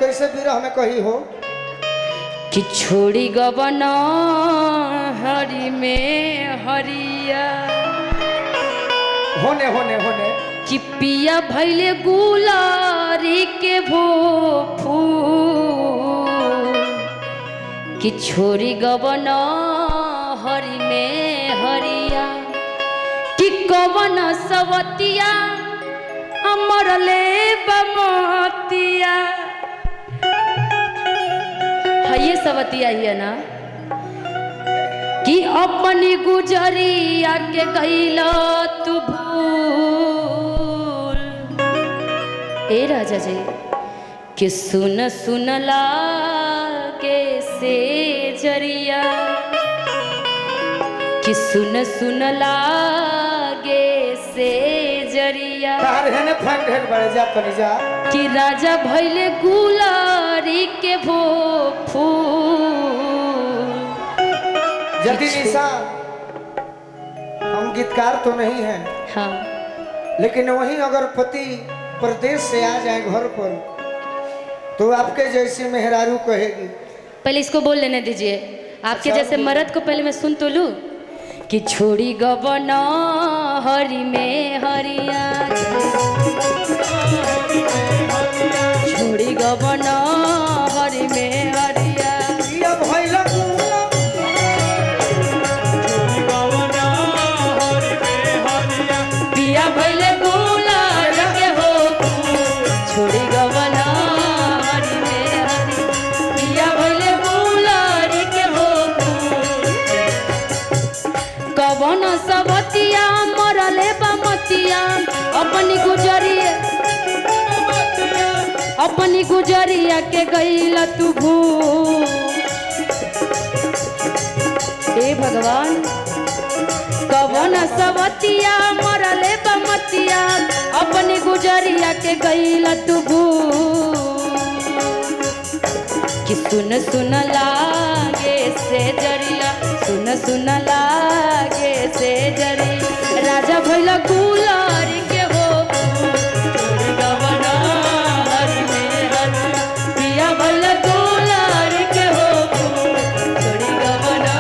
कैसे विरह में कही हो कि छोड़ी गबना हरी में हरिया होने होने होने कि पिया भैले गुलारी के भो फूल कि छोड़ी गबना हरी में हरिया कि कवन सवतिया अमर ले बमतिया है ये सवतिया ही है ना कि अपनी गुजरिया के गईला तू भूल ए राजा जी कि सुन सुन लागे से जरिया कि सुन सुन लागे से जरिया बढ़ जा तो जा कि राजा भैले गुलारी के भो फूल जति निशा हम गीतकार तो नहीं हैं हाँ लेकिन वहीं अगर पति प्रदेश से आ जाए घर पर तो आपके जैसी मेहरारू कहेगी। पहले इसको बोल लेने दीजिए आपके जैसे मर्द को पहले मैं सुन तो लूं कि छोड़ी गबना हरी में हरिया छोड़ी गबना हरी में हरिया पिया भैले गुलार के हो छोड़ी गबना हरी में हरी पिया भैले गुलार के हो कवन सबतिया मरले बमतिया अपनी गुजरिया के गईला तू भूल हे भगवान कवन सबतिया मरले बमतिया अपनी गुजरिया के गईला तू भूल कि सुन सुन लागे से जरिया सुन सुन लागे से जरिया राजा भैला गुलारी के हो छोड़ी गबना हरी में हरी पिया भैला गुलारी के हो छोड़ी गबना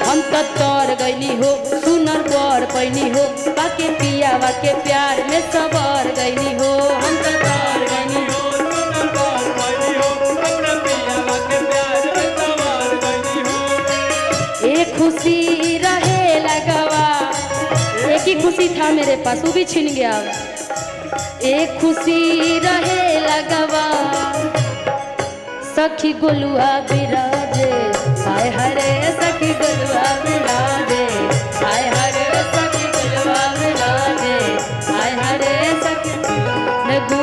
हम तो तोर गईनी हो सुनर पर पैनी हो बाके पिया बाके प्यार में सबर गईनी हो हम तो तोर गईनी हो एक खुशी रहे लगवा एक ही खुशी था मेरे पास वो भी छिन गया एक खुशी रहे लगवा सखी गोलुआ बिराजे हाय हरे सखी गोलुआ बिराजे हाय हरे सखी गोलुआ बिराजे हाय हरे सखी नगू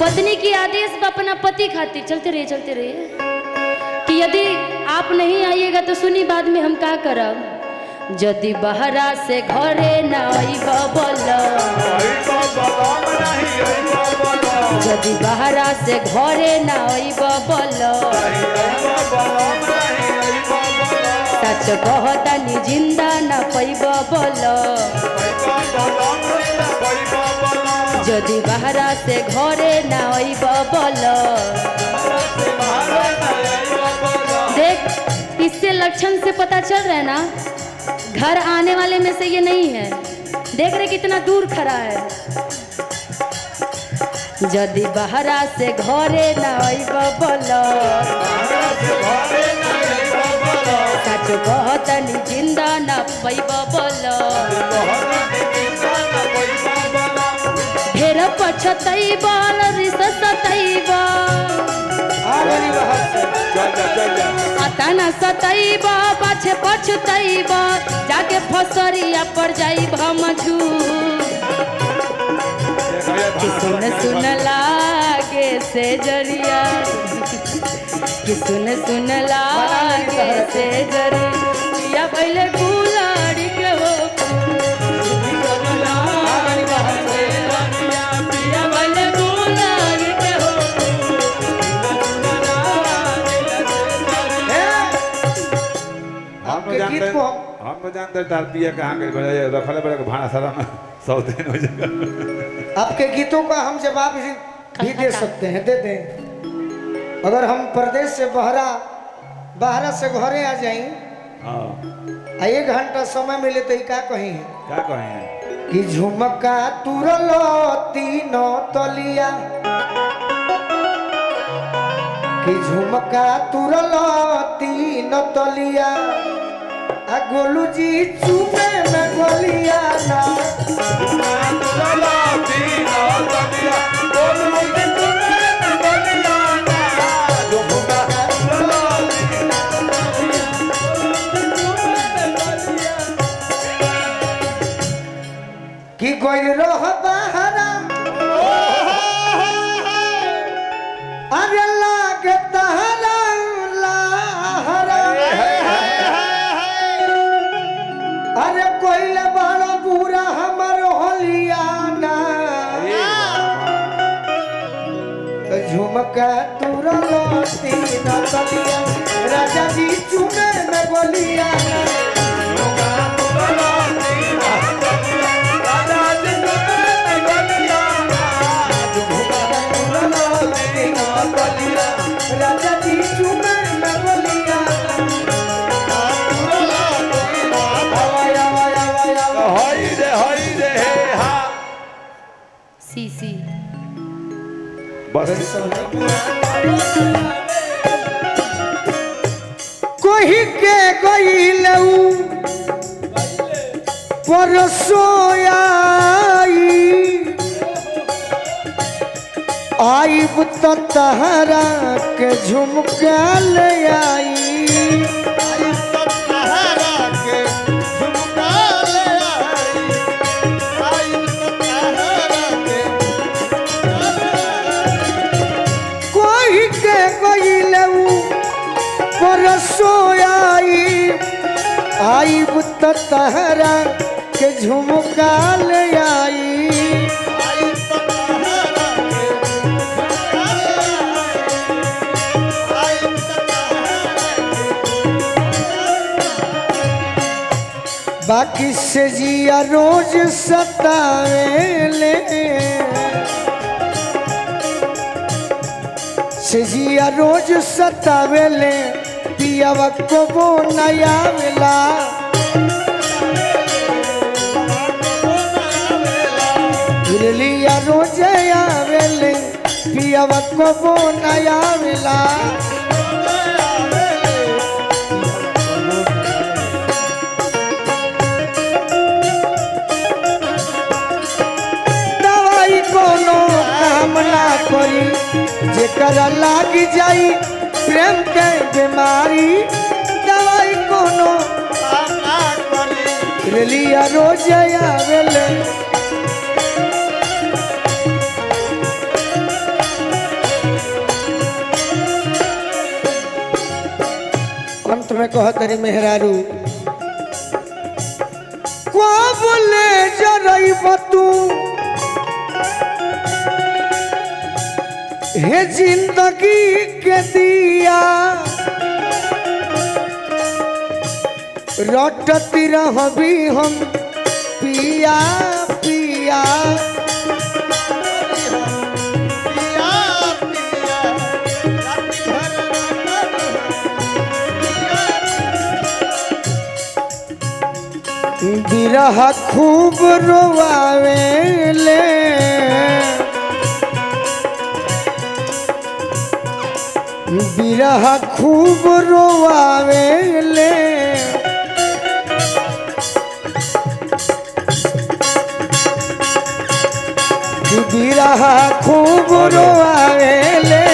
पत्नी की आदेश पर अपना पति खातिर चलते रहिए कि यदि आप नहीं आइएगा तो सुनी बाद में हम क्या करब यदि बहरा से घरे न आइब बोलो यदि बहरा से घरे न आइब बोलो सच कहतानी जिंदा न पैब बोलो यदि बहरा से घरे न आइब बोलो देख इससे लक्षण से पता चल रहा है ना घर आने वाले में से ये नहीं है देख रहे कितना दूर खड़ा है यदि बहरा से घरे न आइब बोलो सच कहतनी जिंदा न पैब बोलो ढेर पछतैबा सतैबा आता न सतैबा पाछे पछतैबा जाके फसरिया पर जाइब मजू कि सुन सुन लागे से जरिया कि सुन सुन लागे से जरिया पहले गुलाड़ी के हो हम आपके जानते गीत को हम जानते तार पिया कहाँ के बड़े रखले बड़े भाड़ा सारा में 100 दिन हो जाएगा। आपके गीतों का हम जवाब भी दे सकते हैं, दे दें। अगर हम प्रदेश से बाहरा से घरे आ जाएं, हाँ 1 घंटा समय मिले तो क्या कहीं है क्या कहें कि झुमका तुरलो तीनों तलिया, कि झुमका तुरलो तीनों तलिया, आ गोलू जी चुमे में गोलिया ना, कि कोई रह बहरा अरे लागे तहरा लहरा, अरे कोई ले बड़ा बुरा हमर होलियाना, तो झुमका तुरलो तीना तलिया, राजा जी चुमे में गोलियाना, राजा जी चुमे में गोलियाना, सीसी बस कोही के गईलऊ परसोयाई, आईब तो तहरा के झुमका ले आई, कोही के गईलऊ परसोयाई, आईब तो तहरा के झुमका ले आई, बाकी से जिया रोज सतावेले, से जिया रोज सतावेले, पियावा को वो नया मिला, लिया रोज आवेले, पियावा को वो नया मिला, करी जेकरा लाग जाई प्रेम के बीमारी, दवाई कोनो लिया रोज आवेले, अंत में कह तेरी मेहरारू को बोले जरई बतू हे जिंदगी के दिया, रटती रहबी हम पिया पिया, बिरह खूब रोवावेले, बिरह खूब रोवावेले, बिरह खूब रोवावेले,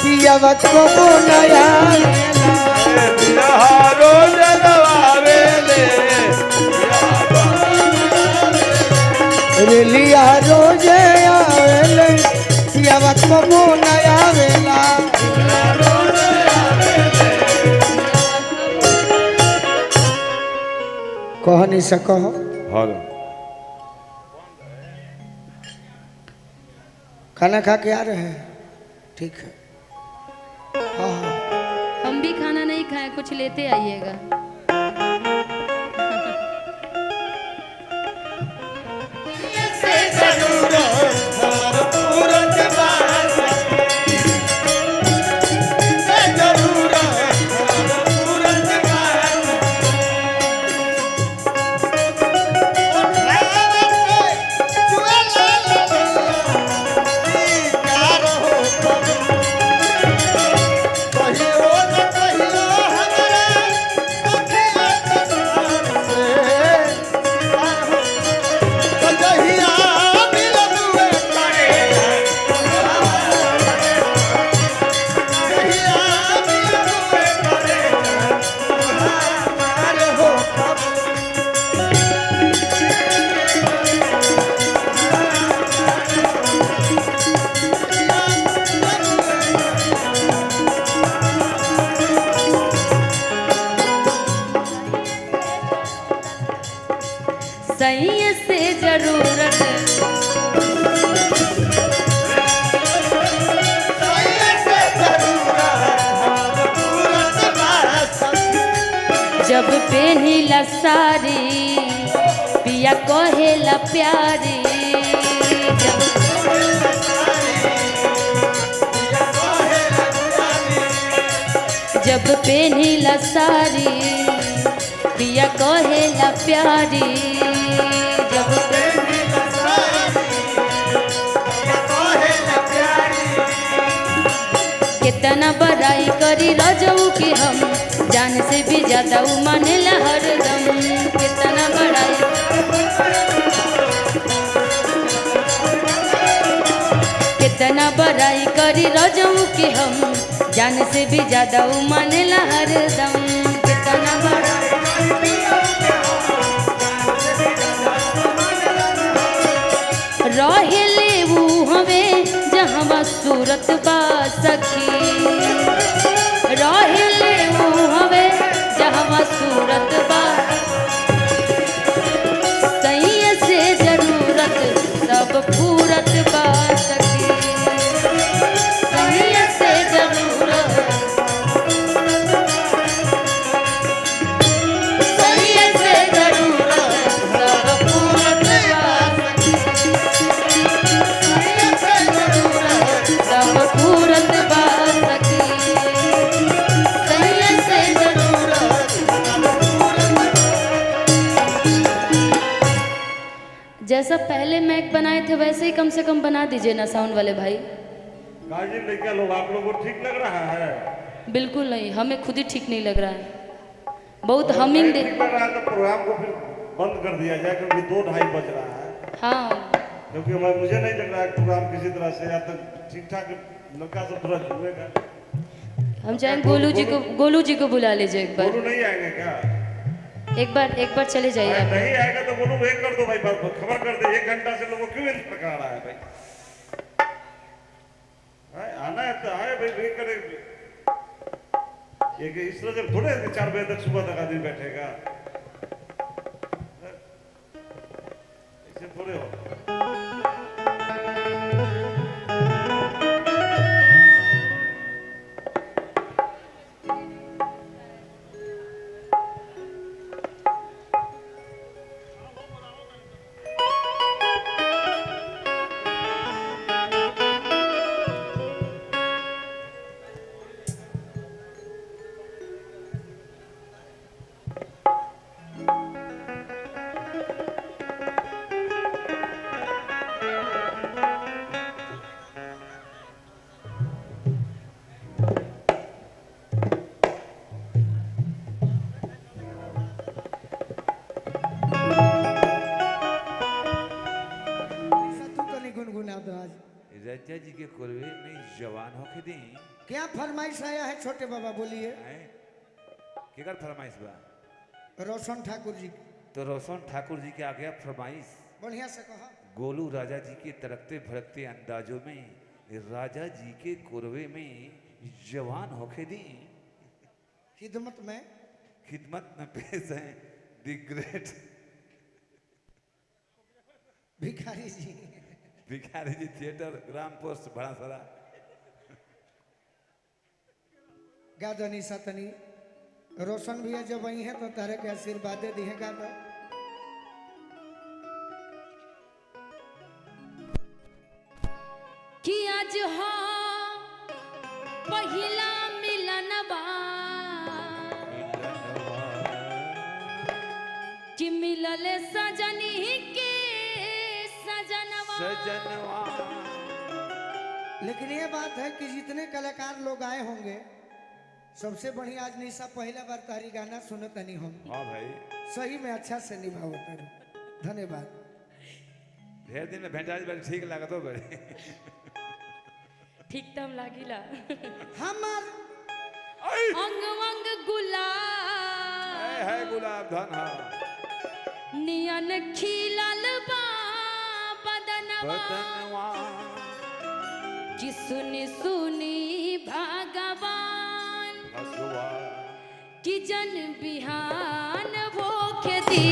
पियावा को नया बिरह रोज गवावेले, लिया रोज आवेले, पियावा को नया वेला, कह नहीं सको हेलो खाना खा के आ रहे हैं, ठीक है। हाँ हाँ हम भी खाना नहीं खाए, कुछ लेते आइएगा। सही से जरूरत जब पेनिला सारी पिया कहेला प्यारी जब पेनिला सारी पिया कहेला प्यारी जब कितना बड़ाई करी रजऊ की हम जान से भी ज्यादा मानेला हरदम कितना बड़ाई कितना बड़ाई करी रजऊ की हम जान से भी ज्यादा मानेला हरदम कितना बड़ाई रहेले वो हमें जहाँ सूरत बा सखी रहेले वो हमें जहाँ सूरत बा सही से जरूरत सब पूरत बा सखी सही से जरूरत सही से जरूरत सब पूरत बा पूरत बा सखी सही से जरूरत जैसा पहले मैक बनाए थे वैसे ही कम से कम बना दीजिए ना साउंड वाले भाई। गार्जियन लेके लोग आप लोगों को ठीक लग रहा है? बिल्कुल नहीं, हमें खुद ही ठीक नहीं लग रहा है। बहुत हमिंग दे ठीक लग रहा है तो प्रोग्राम को फिर बंद कर दिया जाए क्योंकि 2-2:30 बज रहा है। हाँ क्योंकि मुझे नहीं लग रहा है प्रोग्राम किसी तरह से या तो ठीक ठाक लड़का सब थोड़ा जुड़ेगा। हम चाहें गोलू जी को बुला लीजिए एक बार। गोलू नहीं आएंगे क्या? एक बार चले जाइए आप। नहीं आएगा तो गोलू वेट कर दो भाई, खबर कर दे। 1 घंटा से लोगों क्यों इंतजार कर रहा है भाई? आना है तो आए भाई, वेट करे। ये इस तरह से थोड़े 4 बजे तक सुबह तक आदमी बैठेगा, ऐसे थोड़े हो। रजा जी के कोरवे में जवान होके दी। क्या फरमाइश आया है छोटे बाबा, बोलिए। केकर फरमाइश बा? रोशन ठाकुर जी। तो रोशन ठाकुर जी के आ गया फरमाइश। बढ़िया से कहा। गोलू राजा जी के तड़कते भड़कते अंदाजों में राजा जी के कोरवे में जवान होके दी। खिदमत में पेश है द ग्रेट भिखारी जी थिएटर, ग्राम पोस्ट, बड़ा सारा गादनी सतनी। रोशन भैया जब वही है तो तारे के आशीर्वाद दी है गादा। कि आज हो पहिला मिलनवा कि मिलल सजनी के सजनवा। लेकिन ये बात है कि जितने कलाकार लोग आए होंगे सबसे बढ़िया आज निशा पहला बार तारी गाना सुनत नहीं होंगे। हाँ भाई, सही में अच्छा से निभाओ तारू। धन्यवाद। ढेर दिन में भेंटा जी बड़ी ठीक लागत हो बड़े। ठीक तम लागिला हमार अंग अंग गुलाब है गुलाब धन हा नियन खिलल बा बदनवा कि सुनी सुनी भगवान कि जन बिहान भोख दी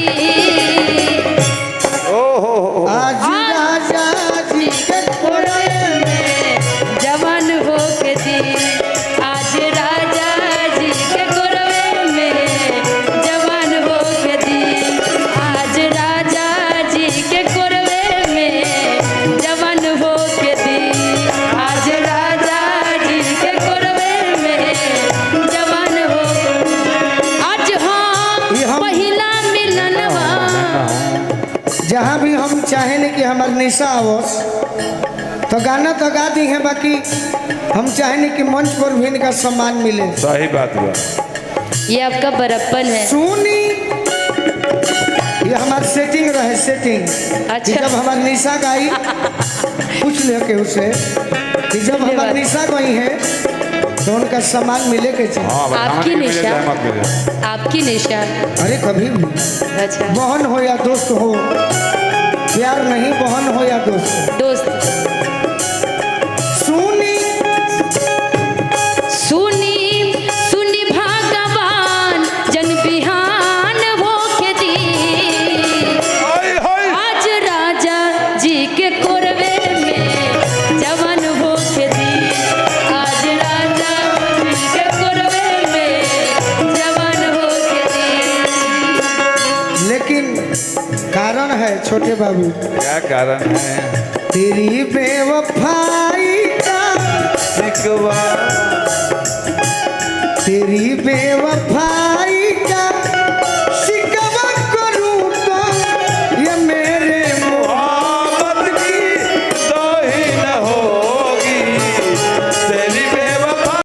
हमार निशा आवस तो गाना तो गा दी है, बाकी हम चाहेंगे कि मंच पर भी इनका सम्मान मिले। सही बात हुआ। ये आपका बड़प्पन है। सुनी ये हमार सेटिंग रहे, सेटिंग। अच्छा। कि जब हमार निशा गाई पूछ ले के उसे कि जब हमार निशा गई है तो उनका सम्मान मिले के चाहिए। हाँ, आपकी मिले, निशा, जय मत मिले। आपकी निशा। अरे कभी भी अच्छा बहन हो या दोस्त हो, प्यार नहीं बहन हो या दोस्त। दोस्त। सुनी सुनी सुनी भगवान जन बिहान होके दी, हाय, हाय। आज राजा जी के कोरवे में जवान होके दी, आज राजा जी के कोरवे में जवान होके दी। लेकिन कारण है छोटे बाबू, क्या कारण है? तेरी बेवफाई का शिकवा तेरी बेवफाई